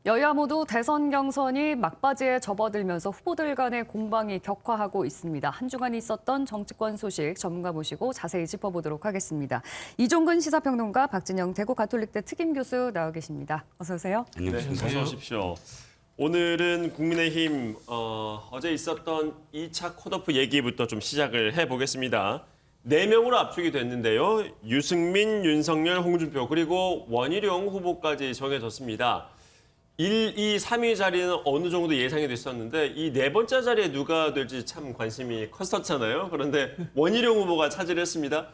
여야 모두 대선 경선이 막바지에 접어들면서 후보들 간의 공방이 격화하고 있습니다. 한 주간 있었던 정치권 소식 전문가 모시고 자세히 짚어보도록 하겠습니다. 이종근 시사평론가, 박진영 대구가톨릭대 특임교수 나와 계십니다. 어서 오세요. 네, 어서 오십시오. 오늘은 국민의힘 어제 있었던 2차 컷오프 얘기부터 좀 시작을 해보겠습니다. 4명으로 압축이 됐는데요. 유승민, 윤석열, 홍준표 그리고 원희룡 후보까지 정해졌습니다. 1, 2, 3위 자리는 어느 정도 예상이 됐었는데 이 네 번째 자리에 누가 될지 참 관심이 컸었잖아요. 그런데 원희룡 후보가 차지를 했습니다.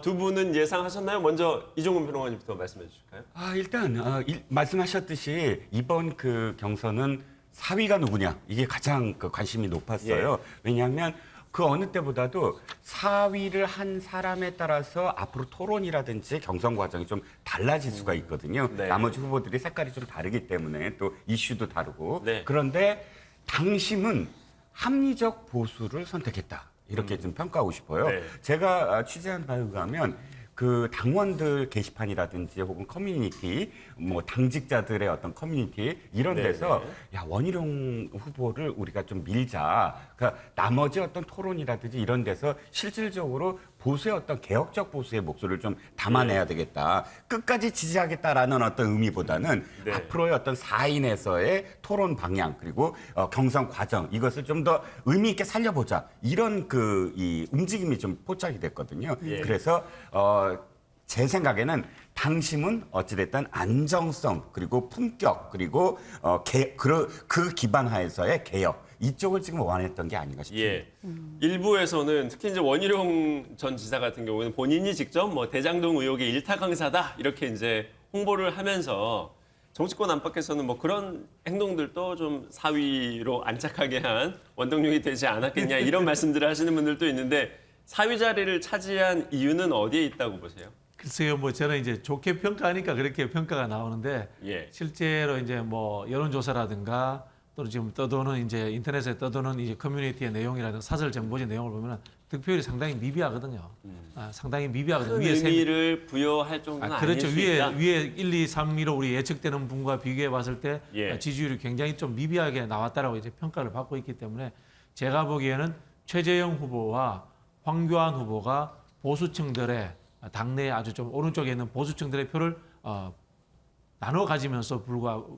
두 분은 예상하셨나요? 먼저 이종근 평론가님부터 말씀해 주실까요? 일단 말씀하셨듯이 이번 그 경선은 4위가 누구냐 이게 가장 관심이 높았어요. 예. 왜냐하면 그 어느 때보다도 4위를 한 사람에 따라서 앞으로 토론이라든지 경선 과정이 좀 달라질 수가 있거든요. 네. 나머지 후보들이 색깔이 좀 다르기 때문에 또 이슈도 다르고. 네. 그런데 당심은 합리적 보수를 선택했다. 이렇게 좀 평가하고 싶어요. 네. 제가 취재한 바에 의하면 그 당원들 게시판이라든지 혹은 커뮤니티, 뭐 당직자들의 어떤 커뮤니티 이런 네, 데서 야 원희룡 후보를 우리가 좀 밀자. 그러니까 나머지 어떤 토론이라든지 이런 데서 실질적으로 보수의 어떤 개혁적 보수의 목소리를 좀 담아내야 되겠다. 끝까지 지지하겠다라는 어떤 의미보다는 네. 앞으로의 어떤 4인에서의 토론 방향 그리고 경선 과정 이것을 좀 더 의미 있게 살려보자. 이런 이 움직임이 좀 포착이 됐거든요. 예. 그래서 제 생각에는 당심은 어찌됐든 안정성 그리고 품격 그리고 그 기반 하에서의 개혁 이쪽을 지금 원했던 게 아닌가 싶습니다. 예. 일부에서는 특히 이제 원희룡 전 지사 같은 경우에는 본인이 직접 뭐 대장동 의혹의 일타 강사다 이렇게 이제 홍보를 하면서 정치권 안팎에서는 뭐 그런 행동들도 좀 사위로 안착하게 한 원동력이 되지 않았겠냐 이런 말씀들을 하시는 분들도 있는데 4위 자리를 차지한 이유는 어디에 있다고 보세요? 글쎄요, 뭐 저는 이제 좋게 평가하니까 그렇게 평가가 나오는데 예. 실제로 이제 뭐 여론조사라든가 또는 지금 떠도는 이제 인터넷에 떠도는 이제 커뮤니티의 내용이라든가 사설 정보지 내용을 보면 득표율이 상당히 미비하거든요. 상당히 미비하거든요. 큰 의미를 부여할 정도는 그렇죠. 아닐 수 있다. 위에 1, 2, 3위로 우리 예측되는 분과 비교해 봤을 때 예. 지지율이 굉장히 좀 미비하게 나왔다라고 이제 평가를 받고 있기 때문에 제가 보기에는 최재형 후보와 황교안 후보가 보수층들의 당내에 아주 좀 오른쪽에 있는 보수층들의 표를 나눠 가지면서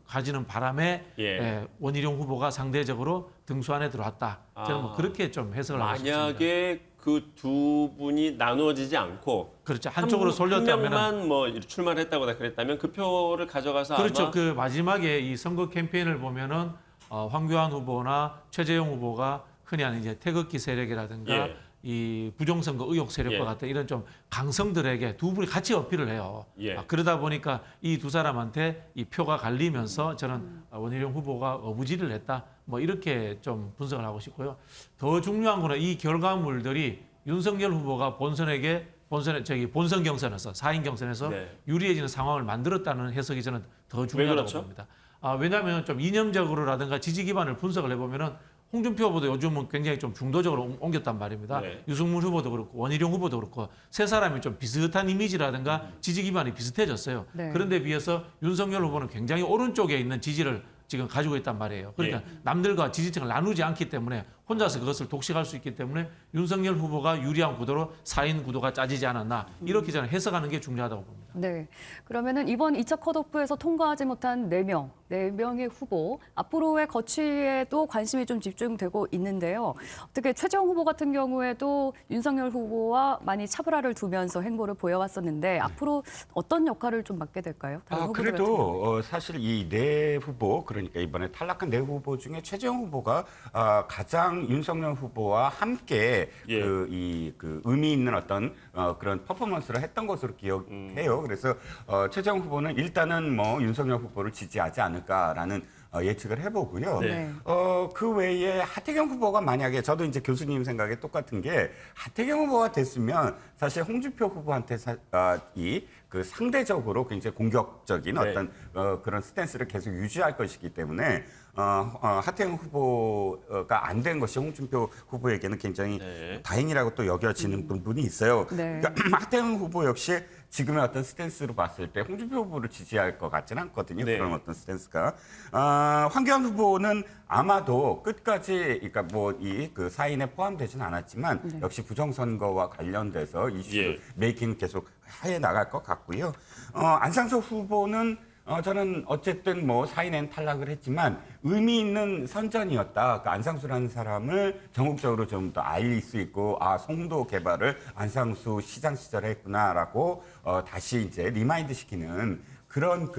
가지는 바람에 예. 원희룡 후보가 상대적으로 등수 안에 들어왔다. 저는 뭐 그렇게 좀 해석을 하고 싶습니다. 만약에 그 두 분이 나누어지지 않고 그렇죠. 한쪽으로 한 쏠렸다면 명만 뭐 출마를 했다거나 그랬다면 그 표를 가져가서 그렇죠. 아마 그 마지막에 이 선거 캠페인을 보면은 황교안 후보나 최재형 후보가 흔히 하는 이제 태극기 세력이라든가 예. 이 부정선거 의혹 세력과 예. 같은 이런 좀 강성들에게 두 분이 같이 어필을 해요. 예. 그러다 보니까 이 두 사람한테 이 표가 갈리면서 저는 원희룡 후보가 어부지를 했다. 뭐 이렇게 좀 분석을 하고 싶고요. 더 중요한 거는 이 결과물들이 윤석열 후보가 본선 경선에서 4인 경선에서 네. 유리해지는 상황을 만들었다는 해석이 저는 더 중요하다고 그렇죠? 봅니다. 왜냐하면 좀 이념적으로라든가 지지 기반을 분석을 해보면은 홍준표 후보도 요즘은 굉장히 좀 중도적으로 옮겼단 말입니다. 네. 유승민 후보도 그렇고 원희룡 후보도 그렇고 세 사람이 좀 비슷한 이미지라든가 지지 기반이 비슷해졌어요. 네. 그런데 비해서 윤석열 후보는 굉장히 오른쪽에 있는 지지를 지금 가지고 있단 말이에요. 그러니까 남들과 지지층을 나누지 않기 때문에 혼자서 그것을 독식할 수 있기 때문에 윤석열 후보가 유리한 구도로 4인 구도가 짜지지 않았나 이렇게 저는 해석하는 게 중요하다고 봅니다. 네. 그러면은 이번 2차 컷오프에서 통과하지 못한 4명의 후보, 앞으로의 거취에도 관심이 좀 집중되고 있는데요. 어떻게 최재형 후보 같은 경우에도 윤석열 후보와 많이 차별화를 두면서 행보를 보여왔었는데 앞으로 어떤 역할을 좀 맡게 될까요? 다른 후보들 같은 경우. 그래도 사실 이 네 후보 그러니까 이번에 탈락한 네 후보 중에 최재형 후보가 가장 윤석열 후보와 함께 예. 그 의미 있는 어떤 그런 퍼포먼스를 했던 것으로 기억해요. 그래서 최재형 후보는 일단은 뭐 윤석열 후보를 지지하지 않을까라는 예측을 해보고요. 네. 그 외에 하태경 후보가 만약에 저도 이제 교수님 생각에 똑같은 게 하태경 후보가 됐으면 사실 홍준표 후보한테 그 상대적으로 굉장히 공격적인 네. 어떤 그런 스탠스를 계속 유지할 것이기 때문에 하태경 후보가 안 된 것이 홍준표 후보에게는 굉장히 네. 다행이라고 또 여겨지는 부분이 있어요. 네. 그러니까 하태경 후보 역시 지금의 어떤 스탠스로 봤을 때 홍준표 후보를 지지할 것 같지는 않거든요. 네. 그런 어떤 스탠스가. 황교안 후보는 아마도 끝까지, 그러니까 뭐 이 그 사인에 포함되지는 않았지만 역시 부정선거와 관련돼서 이슈 예. 메이킹 계속 해 나갈 것 같고요. 안상수 후보는 저는 어쨌든 뭐 사인엔 탈락을 했지만 의미 있는 선전이었다. 그 안상수라는 사람을 전국적으로 좀 더 알릴 수 있고, 송도 개발을 안상수 시장 시절에 했구나라고 다시 이제 리마인드 시키는 그런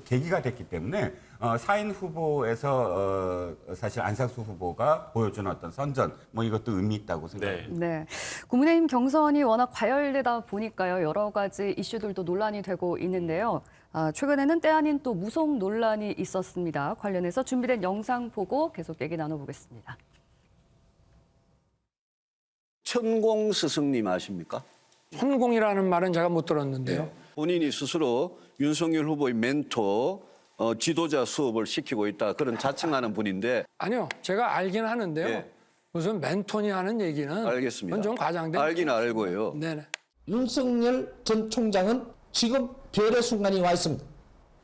계기가 됐기 때문에 사인 후보에서 사실 안상수 후보가 보여준 어떤 선전, 뭐 이것도 의미 있다고 생각합니다. 네. 국민의힘 경선이 워낙 과열되다 보니까요. 여러 가지 이슈들도 논란이 되고 있는데요. 최근에는 때 아닌 또 무속 논란이 있었습니다. 관련해서 준비된 영상 보고 계속 얘기 나눠보겠습니다. 천공 스승님 아십니까? 천공이라는 말은 제가 못 들었는데요. 본인이 스스로 윤석열 후보의 멘토, 지도자 수업을 시키고 있다 그런 자칭하는 분인데. 아니요, 제가 알긴 하는데요. 예. 무슨 멘토니 하는 얘기는 알겠습니다. 그건 좀 과장된. 알긴 알고요. 네네. 윤석열 전 총장은 지금 별의 순간이 와 있습니다.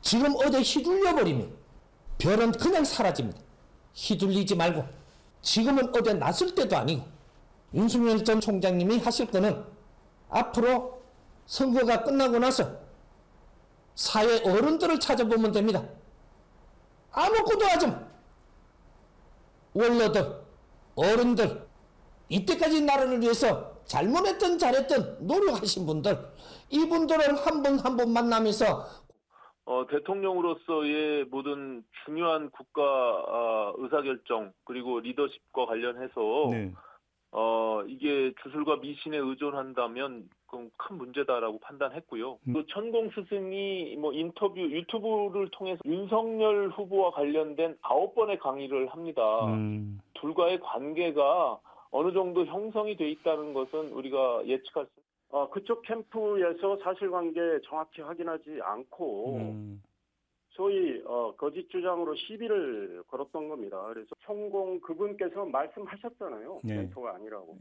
지금 어디 휘둘려 버리면 별은 그냥 사라집니다. 휘둘리지 말고 지금은 어디 났을 때도 아니고 윤석열 전 총장님이 하실 거는 앞으로 선거가 끝나고 나서 사회 어른들을 찾아보면 됩니다. 아무것도 하지 마. 원로들, 어른들, 이때까지 나라를 위해서 잘못했든 잘했든 노력하신 분들, 이분들을 한 분 한 분 만나면서 대통령으로서의 모든 중요한 국가 의사결정 그리고 리더십과 관련해서 이게 주술과 미신에 의존한다면 그건 큰 문제다라고 판단했고요. 또 천공 스승이 뭐 인터뷰 유튜브를 통해서 윤석열 후보와 관련된 9번의 강의를 합니다. 둘과의 관계가 어느 정도 형성이 돼 있다는 것은 우리가 예측할 수. 그쪽 캠프에서 사실관계 정확히 확인하지 않고 소위 거짓 주장으로 시비를 걸었던 겁니다. 그래서 천공 그분께서 말씀하셨잖아요. 멘토가 아니라고.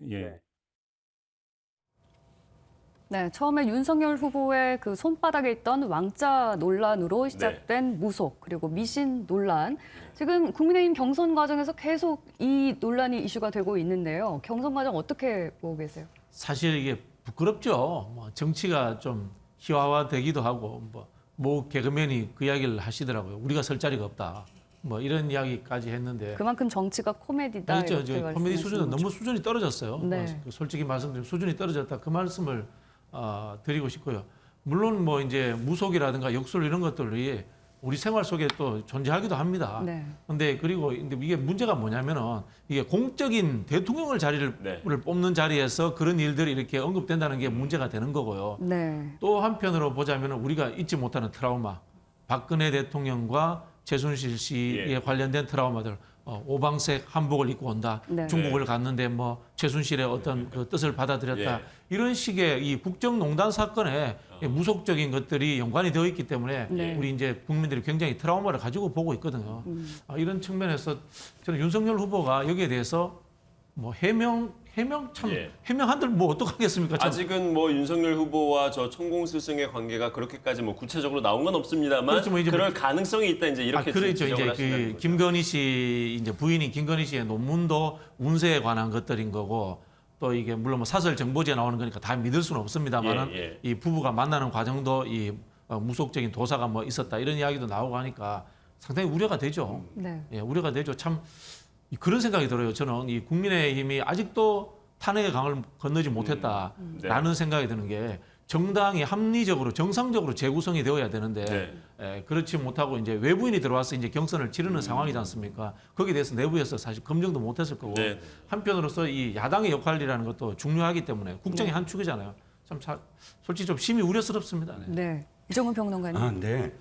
네, 처음에 윤석열 후보의 그 손바닥에 있던 왕자 논란으로 시작된 무속 그리고 미신 논란. 지금 국민의힘 경선 과정에서 계속 이 논란이 이슈가 되고 있는데요. 경선 과정 어떻게 보고 계세요? 사실 이게 부끄럽죠. 뭐 정치가 좀 희화화되기도 하고 뭐 개그맨이 그 이야기를 하시더라고요. 우리가 설 자리가 없다. 뭐 이런 이야기까지 했는데 그만큼 정치가 코미디다. 그렇죠. 이렇게 코미디 수준은 말씀하시는 너무 수준이 떨어졌어요. 네. 솔직히 말씀드리면 수준이 떨어졌다. 그 말씀을 드리고 싶고요. 물론 뭐 이제 무속이라든가 역술 이런 것들이 우리 생활 속에 또 존재하기도 합니다. 네. 근데 이게 문제가 뭐냐면은 이게 공적인 대통령을 자리를 뽑는 자리에서 그런 일들이 이렇게 언급된다는 게 문제가 되는 거고요. 네. 또 한편으로 보자면 우리가 잊지 못하는 트라우마, 박근혜 대통령과 최순실 씨에 관련된 트라우마들, 오방색 한복을 입고 온다, 네. 중국을 갔는데 뭐 최순실의 어떤 그 뜻을 받아들였다, 이런 식의 이 국정농단 사건에 무속적인 것들이 연관이 되어 있기 때문에 네. 우리 이제 국민들이 굉장히 트라우마를 가지고 보고 있거든요. 이런 측면에서 저는 윤석열 후보가 여기에 대해서 뭐 해명 해명한들 뭐 어떡하겠습니까? 참. 아직은 뭐 윤석열 후보와 저 천공 스승의 관계가 그렇게까지 뭐 구체적으로 나온 건 없습니다만 그렇죠, 뭐 이제 그럴 가능성이 있다 이제 이렇게 그렇죠. 지적을 이제 하신다는 그 거죠. 김건희 씨 이제 부인인 김건희 씨의 논문도 운세에 관한 것들인 거고 또 이게 물론 뭐 사설 정보지에 나오는 거니까 다 믿을 수는 없습니다만은 이 부부가 만나는 과정도 이 무속적인 도사가 뭐 있었다 이런 이야기도 나오고 하니까 상당히 우려가 되죠. 네. 예, 우려가 되죠. 참 그런 생각이 들어요. 저는 이 국민의힘이 아직도 탄핵의 강을 건너지 못했다라는 생각이 드는 게 정당이 합리적으로 정상적으로 재구성이 되어야 되는데 그렇지 못하고 이제 외부인이 들어와서 이제 경선을 치르는 상황이지 않습니까? 거기에 대해서 내부에서 사실 검증도 못했을 거고 한편으로서 이 야당의 역할이라는 것도 중요하기 때문에 국정의 한 축이잖아요. 참 솔직히 좀 심히 우려스럽습니다. 네. 이정훈 평론가님. 네.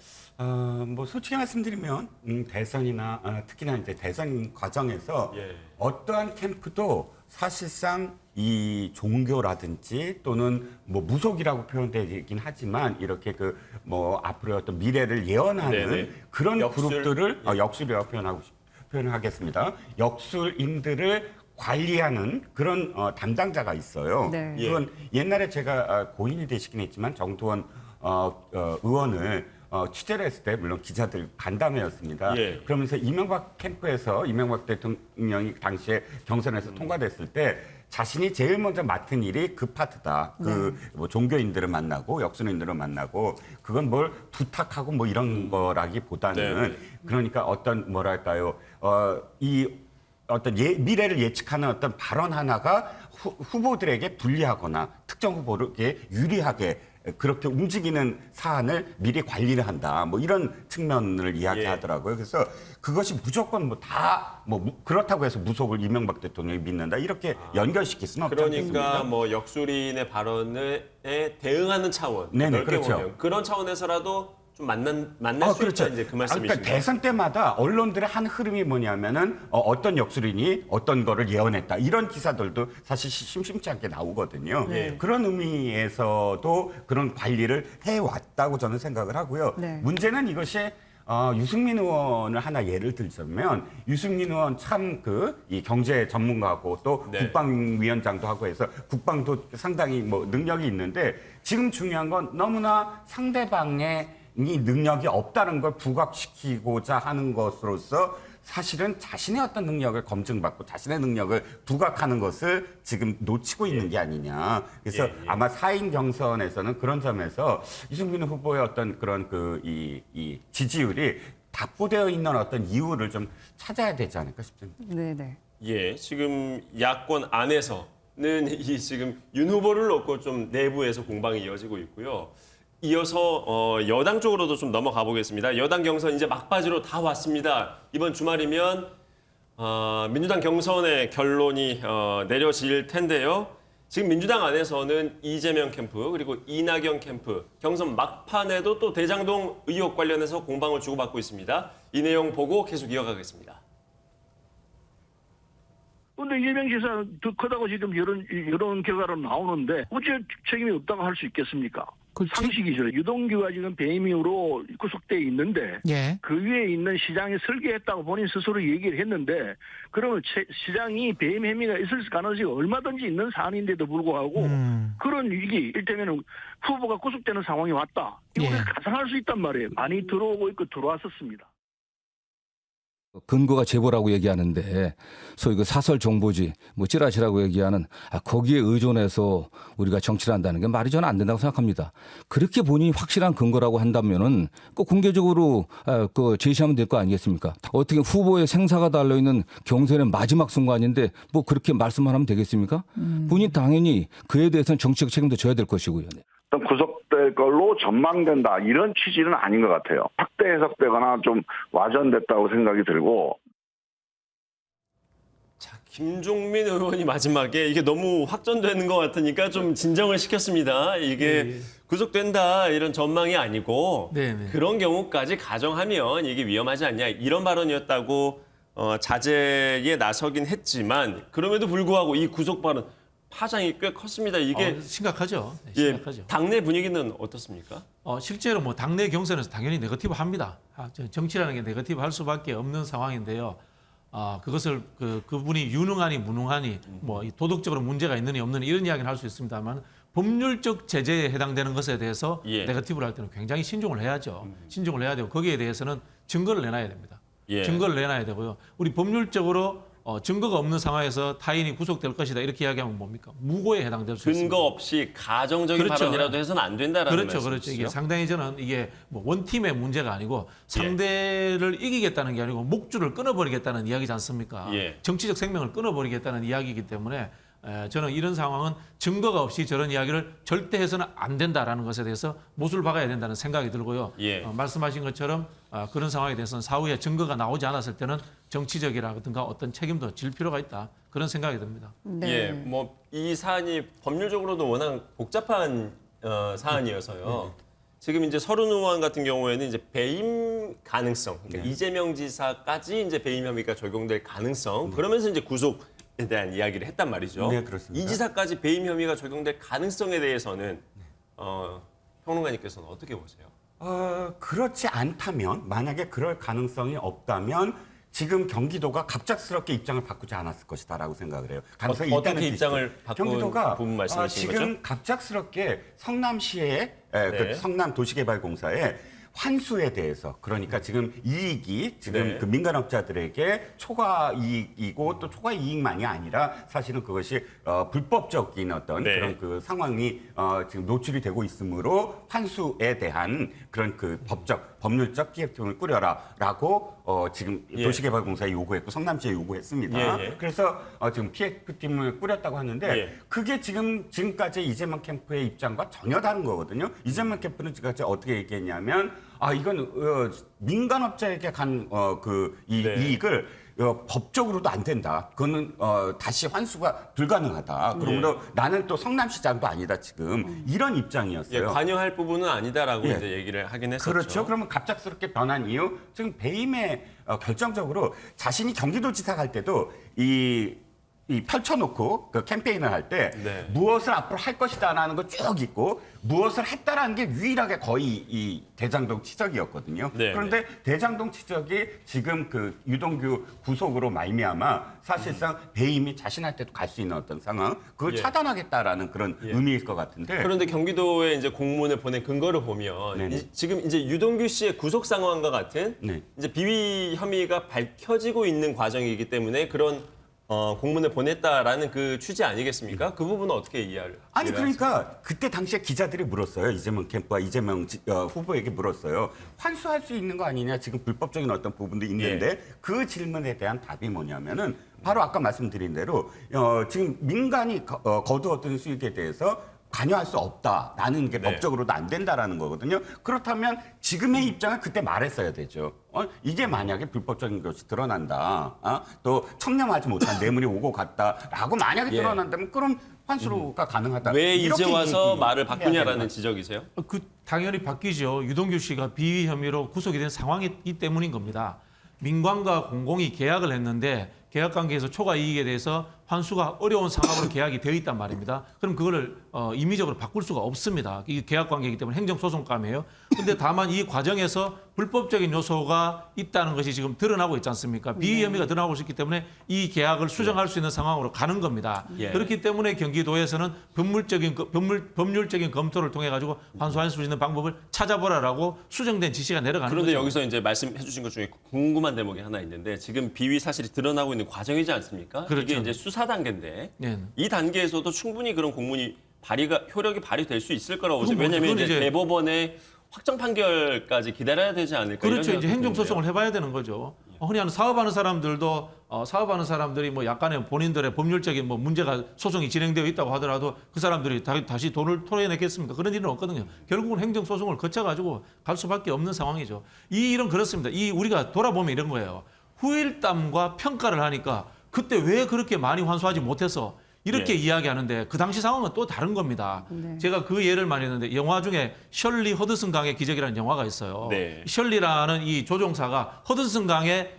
뭐 솔직히 말씀드리면 대선이나 특히나 이제 대선 과정에서 어떠한 캠프도 사실상 이 종교라든지 또는 뭐 무속이라고 표현되긴 하지만 이렇게 그 뭐 앞으로의 어떤 미래를 예언하는 그런 역술. 그룹들을 역술이라고 표현하겠습니다. 역술인들을 관리하는 그런 담당자가 있어요. 네. 그건 옛날에 제가 고인이 되시긴 했지만 정두원 의원을 취재를 했을 때 물론 기자들 간담회였습니다. 예. 그러면서 이명박 캠프에서 이명박 대통령이 당시에 경선에서 통과됐을 때 자신이 제일 먼저 맡은 일이 그 파트다. 뭐 종교인들을 만나고 역순인들을 만나고 그건 뭘 부탁하고 뭐 이런 거라기보다는 그러니까 어떤 뭐랄까요 이 어떤 미래를 예측하는 어떤 발언 하나가 후보들에게 불리하거나 특정 후보에게 유리하게 그렇게 움직이는 사안을 미리 관리를 한다. 뭐 이런 측면을 이야기하더라고요. 그래서 그것이 무조건 그렇다고 해서 무속을 이명박 대통령이 믿는다. 이렇게 연결시킬 수는 없지 않겠습니까? 그러니까 뭐 역술인의 발언에 대응하는 차원, 네네, 넓게 그렇죠. 보면 그런 차원에서라도 좀 만날 수 있다 이제 그 말씀이신가요? 그러니까 대선 때마다 언론들의 한 흐름이 뭐냐면은 어떤 역술인이 어떤 거를 예언했다 이런 기사들도 사실 심심치 않게 나오거든요. 그런 의미에서도 그런 관리를 해왔다고 저는 생각을 하고요. 네. 문제는 이것이 유승민 의원을 하나 예를 들자면 유승민 의원 참 이 경제 전문가고 또 국방위원장도 하고 해서 국방도 상당히 뭐 능력이 있는데 지금 중요한 건 너무나 상대방의 이 능력이 없다는 걸 부각시키고자 하는 것으로서 사실은 자신의 어떤 능력을 검증받고 자신의 능력을 부각하는 것을 지금 놓치고 있는 게 아니냐. 그래서 아마 4인 경선에서는 그런 점에서 이승민 후보의 어떤 그런 이 지지율이 답보되어 있는 어떤 이유를 좀 찾아야 되지 않을까 싶습니다. 네네. 예, 지금 야권 안에서는 이 지금 윤 후보를 놓고 좀 내부에서 공방이 이어지고 있고요. 이어서 여당 쪽으로도 좀 넘어가 보겠습니다. 여당 경선 이제 막바지로 다 왔습니다. 이번 주말이면 민주당 경선의 결론이 내려질 텐데요. 지금 민주당 안에서는 이재명 캠프 그리고 이낙연 캠프 경선 막판에도 또 대장동 의혹 관련해서 공방을 주고받고 있습니다. 이 내용 보고 계속 이어가겠습니다. 근데 이재명 지사 더 크다고 지금 이런 결과로 나오는데 어째 책임이 없다고 할 수 있겠습니까? 상식이죠. 유동규가 지금 배임 이후로 구속돼 있는데 그 위에 있는 시장이 설계했다고 본인 스스로 얘기를 했는데 그러면 시장이 배임 혐의가 있을 가능성이 얼마든지 있는 사안인데도 불구하고 그런 위기, 일테면 후보가 구속되는 상황이 왔다. 이걸 가상할 수 있단 말이에요. 많이 들어오고 있고 들어왔었습니다. 근거가 제보라고 얘기하는데 소위 그 사설 정보지 뭐 찌라시라고 얘기하는 거기에 의존해서 우리가 정치를 한다는 게 말이 저는 안 된다고 생각합니다. 그렇게 본인이 확실한 근거라고 한다면은 꼭 공개적으로 제시하면 될 거 아니겠습니까? 어떻게 후보의 생사가 달려 있는 경선의 마지막 순간인데 뭐 그렇게 말씀만 하면 되겠습니까? 본인 당연히 그에 대해서는 정치적 책임도 져야 될 것이고요. 어떤 구속될 걸로 전망된다 이런 취지는 아닌 것 같아요. 확대 해석되거나 좀 와전됐다고 생각이 들고. 자, 김종민 의원이 마지막에 이게 너무 확전되는 것 같으니까 좀 진정을 시켰습니다. 이게 구속된다 이런 전망이 아니고 그런 경우까지 가정하면 이게 위험하지 않냐 이런 발언이었다고 자제에 나서긴 했지만 그럼에도 불구하고 이 구속 발언 파장이 꽤 컸습니다. 이게 심각하죠. 심각하죠. 당내 분위기는 어떻습니까? 실제로 뭐 당내 경선에서 당연히 네거티브 합니다. 정치라는 게 네거티브 할 수밖에 없는 상황인데요. 그것을 그분이 유능하니 무능하니 뭐 도덕적으로 문제가 있느니 없느니 이런 이야기를 할 수 있습니다만 법률적 제재에 해당되는 것에 대해서 네거티브를 할 때는 굉장히 신중을 해야죠. 신중을 해야 되고 거기에 대해서는 증거를 내놔야 됩니다. 증거를 내놔야 되고요. 우리 법률적으로 증거가 없는 상황에서 타인이 구속될 것이다 이렇게 이야기하면 뭡니까? 무고에 해당될 수 있습니다. 근거 없이 가정적인 발언이라도 해서는 안 된다라는 말씀이시죠? 그렇죠. 이게 상당히 저는 이게 뭐 원팀의 문제가 아니고 상대를 이기겠다는 게 아니고 목줄을 끊어버리겠다는 이야기지 않습니까? 정치적 생명을 끊어버리겠다는 이야기이기 때문에 저는 이런 상황은 증거가 없이 저런 이야기를 절대 해서는 안 된다라는 것에 대해서 못을 박아야 된다는 생각이 들고요. 말씀하신 것처럼 그런 상황에 대해서는 사후에 증거가 나오지 않았을 때는 정치적이라든가 어떤 책임도 질 필요가 있다. 그런 생각이 듭니다. 뭐 이 사안이 법률적으로도 워낙 복잡한 사안이어서요. 지금 이제 서른 의원 같은 경우에는 이제 배임 가능성, 그러니까 이재명 지사까지 이제 배임 혐의가 적용될 가능성, 그러면서 이제 구속에 대한 이야기를 했단 말이죠. 네, 그렇습니다. 이 지사까지 배임 혐의가 적용될 가능성에 대해서는 평론가님께서는 어떻게 보세요? 그렇지 않다면 만약에 그럴 가능성이 없다면 지금 경기도가 갑작스럽게 입장을 바꾸지 않았을 것이다라고 생각을 해요. 가능성이 어떻게 있다는 입장을 뜻이죠. 바꾼 경기도가 부분 말씀하시는 지금 거죠? 갑작스럽게 성남시의 네. 그 성남도시개발공사에 환수에 대해서 그러니까 지금 이익이 지금 네. 그 민간업자들에게 초과 이익이고 또 초과 이익만이 아니라 사실은 그것이 불법적인 어떤 네. 그런 그 상황이 지금 노출이 되고 있으므로 환수에 대한 그런 그 법률적 피해팀을 꾸려라라고 지금 예. 도시개발공사에 요구했고 성남시에 요구했습니다. 예, 예. 그래서 지금 피해팀을 꾸렸다고 하는데 예. 그게 지금까지 이재명 캠프의 입장과 전혀 다른 거거든요. 이재명 캠프는 지금까지 어떻게 얘기했냐면 이건 민간업자에게 간 네. 이익을 법적으로도 안 된다. 그거는 다시 환수가 불가능하다. 그러므로 나는 또 성남시장도 아니다 지금 이런 입장이었어요. 예, 관여할 부분은 아니다라고 예. 이제 얘기를 하긴 했었죠. 그렇죠. 그러면 갑작스럽게 변한 이유 지금 배임에 결정적으로 자신이 경기도지사 갈 때도 이 펼쳐놓고 그 캠페인을 할 때 네. 무엇을 앞으로 할 것이다라는 거 쭉 있고 무엇을 했다라는 게 유일하게 거의 이 대장동 치적이었거든요. 네, 그런데 대장동 치적이 지금 그 유동규 구속으로 말미암아 사실상 배임이 자신한테도 갈 수 있는 어떤 상황 그걸 예. 차단하겠다라는 그런 의미일 것 같은데. 그런데 경기도에 이제 공문을 보낸 근거를 보면 네네. 지금 이제 유동규 씨의 구속 상황과 같은 네. 이제 비위 혐의가 밝혀지고 있는 과정이기 때문에 그런 공문을 보냈다라는 그 취지 아니겠습니까? 그 부분은 어떻게 이해를? 아니 그러니까 그때 당시에 기자들이 물었어요. 이재명 캠프와 이재명 후보에게 물었어요. 환수할 수 있는 거 아니냐. 지금 불법적인 어떤 부분도 있는데 그 질문에 대한 답이 뭐냐면은 바로 아까 말씀드린 대로 지금 민간이 거두었던 수익에 대해서 관여할 수 없다라는 게 네. 법적으로도 안 된다라는 거거든요. 그렇다면 지금의 입장을 그때 말했어야 되죠. 이게 만약에 불법적인 것이 드러난다. 또 청렴하지 못한 뇌물이 오고 갔다라고 만약에 예. 드러난다면 그럼 환수가 가능하다. 왜 이제 이렇게 와서 말을 얘기해야 바꾸냐라는 되는 지적이세요? 당연히 바뀌죠. 유동규 씨가 비위 혐의로 구속이 된 상황이기 때문인 겁니다. 민관과 공공이 계약을 했는데 계약 관계에서 초과 이익에 대해서 환수가 어려운 상황으로 계약이 되어 있단 말입니다. 그럼 그거를 임의적으로 바꿀 수가 없습니다. 이게 계약 관계이기 때문에 행정소송감이에요. 그런데 다만 이 과정에서 불법적인 요소가 있다는 것이 지금 드러나고 있지 않습니까? 비위 혐의가 드러나고 있기 때문에 이 계약을 수정할 수 있는 상황으로 가는 겁니다. 예. 그렇기 때문에 경기도에서는 법률적인 검토를 통해 가지고 환수할 수 있는 방법을 찾아보라라고 수정된 지시가 내려가는 그런데 거죠. 여기서 이제 말씀해 주신 것 중에 궁금한 대목이 하나 있는데 지금 비위 사실이 드러나고 있는 과정이지 않습니까? 그렇죠. 이게 이제 수사 단계인데 네. 이 단계에서도 충분히 그런 공문이 효력이 발휘될 수 있을 거라고 보죠. 그건 왜냐하면 그건 이제 이제 대법원의 확정 판결까지 기다려야 되지 않을까 이런 그렇죠. 이제 생각도 행정소송을 드는데요. 해봐야 되는 거죠. 흔히 하는 사업하는 사람들이 뭐 약간의 본인들의 법률적인 뭐 문제가 소송이 진행되어 있다고 하더라도 그 사람들이 다시 돈을 토해내겠습니까? 그런 일은 없거든요. 결국은 행정소송을 거쳐가지고 갈 수밖에 없는 상황이죠. 이 일은 그렇습니다. 우리가 돌아보면 이런 거예요. 후일담과 평가를 하니까 그때 왜 그렇게 많이 환수하지 못해서 이렇게 예. 이야기하는데 그 당시 상황은 또 다른 겁니다. 네. 제가 그 예를 많이 했는데 영화 중에 셜리 허드슨 강의 기적이라는 영화가 있어요. 네. 셜리라는 이 조종사가 허드슨 강에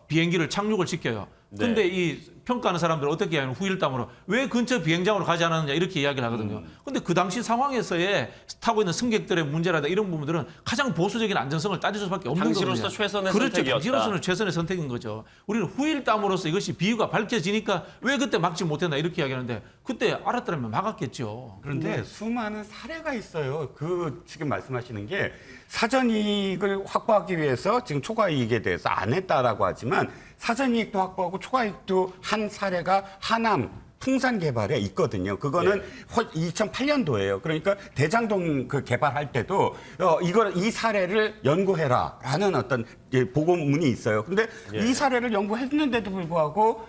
비행기를 착륙을 시켜요. 근데 이 평가하는 사람들은 어떻게 하냐면 후일담으로 왜 근처 비행장으로 가지 않았느냐 이렇게 이야기를 하거든요. 근데 그 당시 상황에서의 타고 있는 승객들의 문제라든가 이런 부분들은 가장 보수적인 안전성을 따질 수밖에 없는 거거든요. 당시로서 최선의 그렇죠. 선택이었다. 당시로서는 최선의 선택인 거죠. 우리는 후일담으로서 이것이 비유가 밝혀지니까 왜 그때 막지 못했나 이렇게 이야기하는데 그때 알았더라면 막았겠죠. 그런데 수많은 사례가 있어요. 지금 말씀하시는 게 사전 이익을 확보하기 위해서 지금 초과 이익에 대해서 안 했다라고 하지만 사전 이익도 확보하고 초과 이익도 한 사례가 하남 풍산 개발에 있거든요. 그거는 2008년도예요. 그러니까 대장동 그 개발할 때도 이 사례를 연구해라라는 어떤 보고문이 있어요. 근데 이 사례를 연구했는데도 불구하고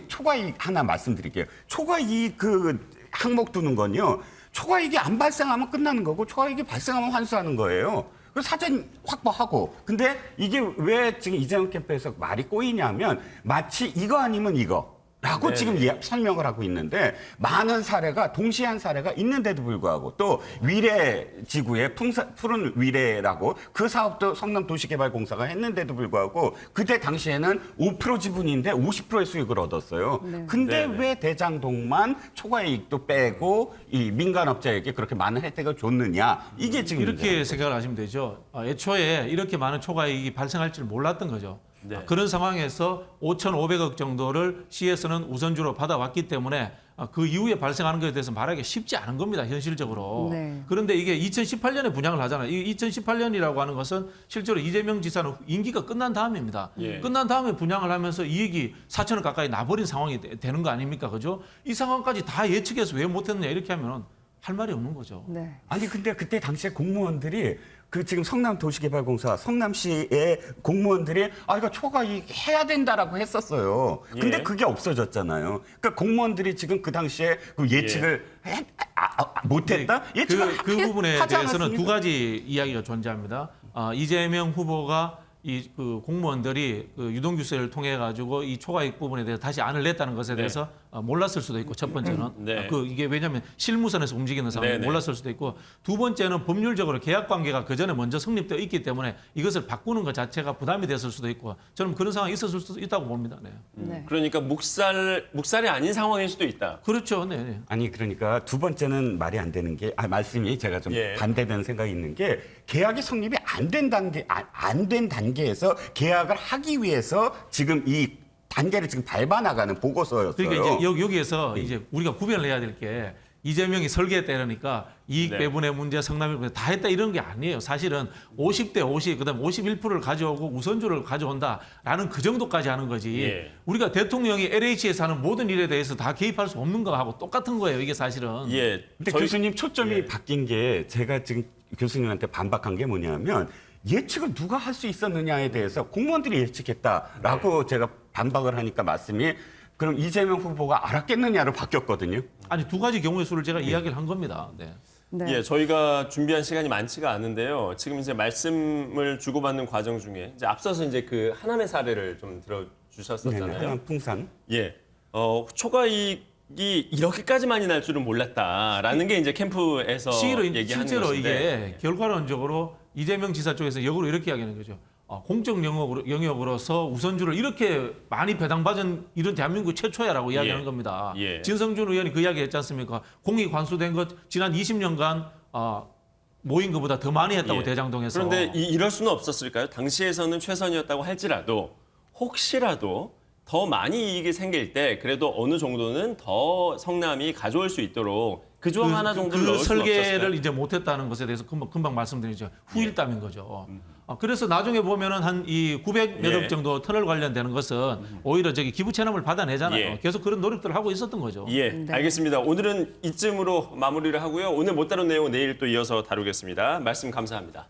초과 이익 하나 말씀드릴게요. 초과 이익 그 항목 두는 건요. 초과 이익이 안 발생하면 끝나는 거고 초과 이익이 발생하면 환수하는 거예요. 그 사전 확보하고. 근데 이게 왜 지금 이재명 캠프에서 말이 꼬이냐면 마치 이거 아니면 이거라고 네. 지금 설명을 하고 있는데 많은 사례가 동시에 한 사례가 있는데도 불구하고 또 위례 지구의 푸른 위례라고 그 사업도 성남도시개발공사가 했는데도 불구하고 그때 당시에는 5% 지분인데 50%의 수익을 얻었어요. 네. 근데 네. 왜 대장동만 초과이익도 빼고 이 민간업자에게 그렇게 많은 혜택을 줬느냐 이게 지금 이렇게 문제예요. 생각을 하시면 되죠. 애초에 이렇게 많은 초과이익이 발생할 줄 몰랐던 거죠. 네. 그런 상황에서 5,500억 정도를 시에서는 우선주로 받아왔기 때문에 그 이후에 발생하는 것에 대해서 말하기 쉽지 않은 겁니다. 현실적으로. 네. 그런데 이게 2018년에 분양을 하잖아요. 이 2018년이라고 하는 것은 실제로 이재명 지사는 임기가 끝난 다음입니다. 예. 끝난 다음에 분양을 하면서 이익이 4천억 가까이 나버린 상황이 되는 거 아닙니까? 그죠? 이 상황까지 다 예측해서 왜 못했느냐 이렇게 하면 할 말이 없는 거죠. 네. 아니 근데 그때 당시에 공무원들이 그 지금 성남도시개발공사 성남시의 공무원들이 이거 초과이익 해야 된다라고 했었어요. 근데 예. 그게 없어졌잖아요. 그러니까 공무원들이 지금 그 당시에 그 예측을 못했다? 예측을 그 부분에 하지 대해서는 않았습니까? 두 가지 이야기가 존재합니다. 이재명 후보가 그 공무원들이 그 유동규세를 통해 가지고 이 초과이익 부분에 대해서 다시 안을 냈다는 것에 대해서 몰랐을 수도 있고, 첫 번째는 네. 이게 왜냐하면 실무선에서 움직이는 상황이 네네. 몰랐을 수도 있고, 두 번째는 법률적으로 계약 관계가 그 전에 먼저 성립되어 있기 때문에 이것을 바꾸는 것 자체가 부담이 됐을 수도 있고, 저는 그런 상황이 있었을 수도 있다고 봅니다. 네. 네. 그러니까 묵살이 아닌 상황일 수도 있다. 그렇죠. 네. 네. 아니 그러니까 두 번째는 말이 안 되는 게 말씀이 제가 좀 예. 반대되는 생각이 있는 게 계약이 성립이 안 된 단계에서 계약을 하기 위해서 지금 이 단계를 지금 밟아 나가는 보고서였어요. 그러니까 이제 여기에서 이제 우리가 구별을 해야 될 게 이재명이 설계했다 이러니까 이익 네. 배분의 문제, 성남의 문제 다 했다 이런 게 아니에요. 사실은 50대 50, 그다음 51%를 가져오고 우선주를 가져온다라는 그 정도까지 하는 거지. 예. 우리가 대통령이 LH에서 하는 모든 일에 대해서 다 개입할 수 없는 거하고 똑같은 거예요. 이게 사실은. 예. 근데 저희- 교수님 초점이 예. 바뀐 게 제가 지금 교수님한테 반박한 게 뭐냐면 예측을 누가 할 수 있었느냐에 대해서 공무원들이 예측했다라고 제가 반박을 하니까 말씀이 그럼 이재명 후보가 알았겠느냐로 바뀌었거든요. 아니 두 가지 경우의 수를 제가 이야기를 한 겁니다. 네. 네. 예, 저희가 준비한 시간이 많지가 않은데요. 지금 이제 말씀을 주고받는 과정 중에 이제 앞서서 이제 그 하남의 사례를 좀 들어주셨었잖아요. 하남 풍산. 예, 초과이익이 이렇게까지 많이 날 줄은 몰랐다라는 게 이제 캠프에서 얘기하는 실제로 것인데. 이게 결과론적으로 이재명 지사 쪽에서 역으로 이렇게 이야기하는 거죠. 공적 영역으로서 우선주를 이렇게 많이 배당받은 이런 대한민국 최초야라고 이야기하는 겁니다. 예. 진성준 의원이 그 이야기 했지 않습니까? 공이 관수된 것 지난 20년간 모인 것보다 더 많이 했다고 예. 대장동에서. 그런데 이럴 수는 없었을까요? 당시에서는 최선이었다고 할지라도 혹시라도 더 많이 이익이 생길 때 그래도 어느 정도는 더 성남이 가져올 수 있도록 그 조항 하나 정도를 넣을 수는 설계를 없었을까요? 이제 못했다는 것에 대해서 금방 말씀드리죠. 후일담인 거죠. 그래서 나중에 보면은 한 이 900 몇 억 예. 정도 터널 관련되는 것은 오히려 저기 기부 체납을 받아내잖아요. 예. 계속 그런 노력들을 하고 있었던 거죠. 예, 네. 알겠습니다. 오늘은 이쯤으로 마무리를 하고요. 오늘 못 다룬 내용은 내일 또 이어서 다루겠습니다. 말씀 감사합니다.